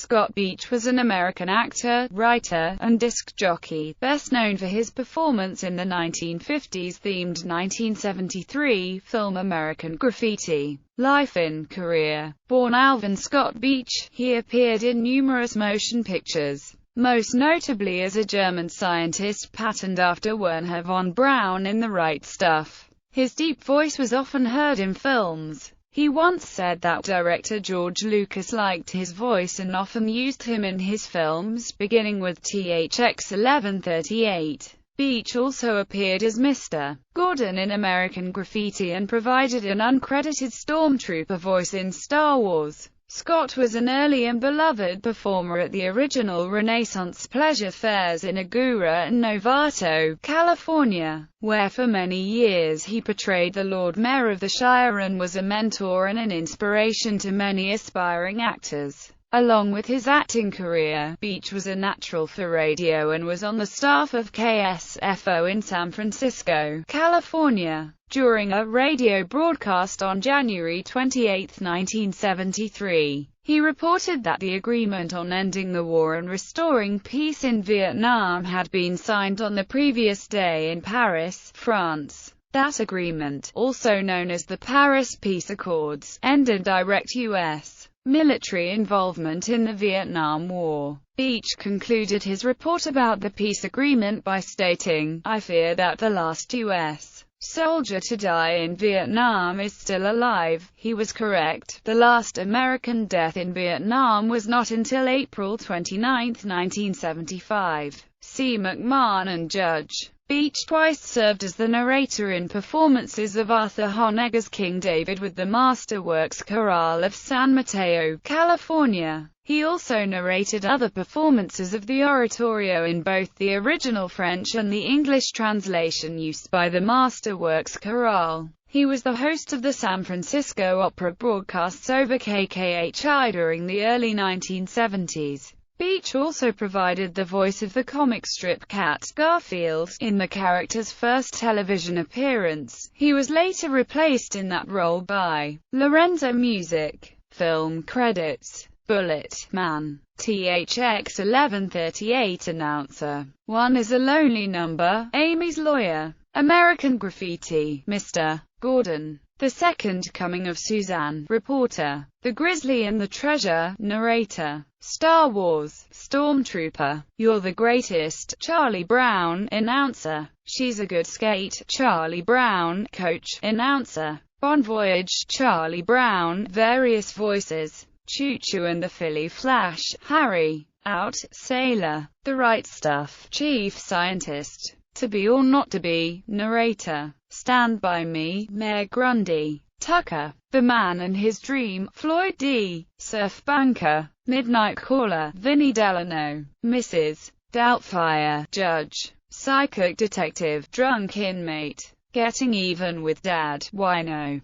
Scott Beach was an American actor, writer, and disc jockey, best known for his performance in the 1950s-themed 1973 film American Graffiti. Life and career. Born Alvin Scott Beach, he appeared in numerous motion pictures, most notably as a German scientist patterned after Wernher von Braun in The Right Stuff. His deep voice was often heard in films. He once said that director George Lucas liked his voice and often used him in his films, beginning with THX 1138. Beach also appeared as Mr. Gordon in American Graffiti and provided an uncredited stormtrooper voice in Star Wars. Scott was an early and beloved performer at the original Renaissance pleasure fairs in Agoura and Novato, California, where for many years he portrayed the Lord Mayor of the Shire and was a mentor and an inspiration to many aspiring actors. Along with his acting career, Beach was a natural for radio and was on the staff of KSFO in San Francisco, California. During a radio broadcast on January 28, 1973, he reported that the agreement on ending the war and restoring peace in Vietnam had been signed on the previous day in Paris, France. That agreement, also known as the Paris Peace Accords, ended direct U.S. military involvement in the Vietnam War. Beach concluded his report about the peace agreement by stating, "I fear that the last U.S. soldier to die in Vietnam is still alive." He was correct. The last American death in Vietnam was not until April 29, 1975. C. McMahon and Judge. Beach twice served as the narrator in performances of Arthur Honegger's King David with the Masterworks Chorale of San Mateo, California. He also narrated other performances of the oratorio in both the original French and the English translation used by the Masterworks Chorale. He was the host of the San Francisco Opera broadcasts over KKHI during the early 1970s. Beach also provided the voice of the comic strip cat, Garfield, in the character's first television appearance. He was later replaced in that role by Lorenzo Music. Film credits: Bullet Man, THX 1138 announcer. One is a lonely number, Amy's lawyer. American Graffiti, Mr. Gordon. The Second Coming of Suzanne, reporter. The Grizzly and the Treasure, narrator. Star Wars, Stormtrooper. You're the Greatest, Charlie Brown, announcer. She's a Good Skate, Charlie Brown, coach, announcer. Bon Voyage, Charlie Brown, various voices. Choo Choo and the Philly Flash, Harry. Out, Sailor. The Right Stuff, Chief Scientist. To Be or Not to Be, narrator. Stand By Me, Mayor Grundy. Tucker. The Man and His Dream, Floyd D. Surf Banker. Midnight Caller, Vinnie Delano. Mrs. Doubtfire, Judge. Psychic Detective, Drunk Inmate. Getting Even with Dad, Wino.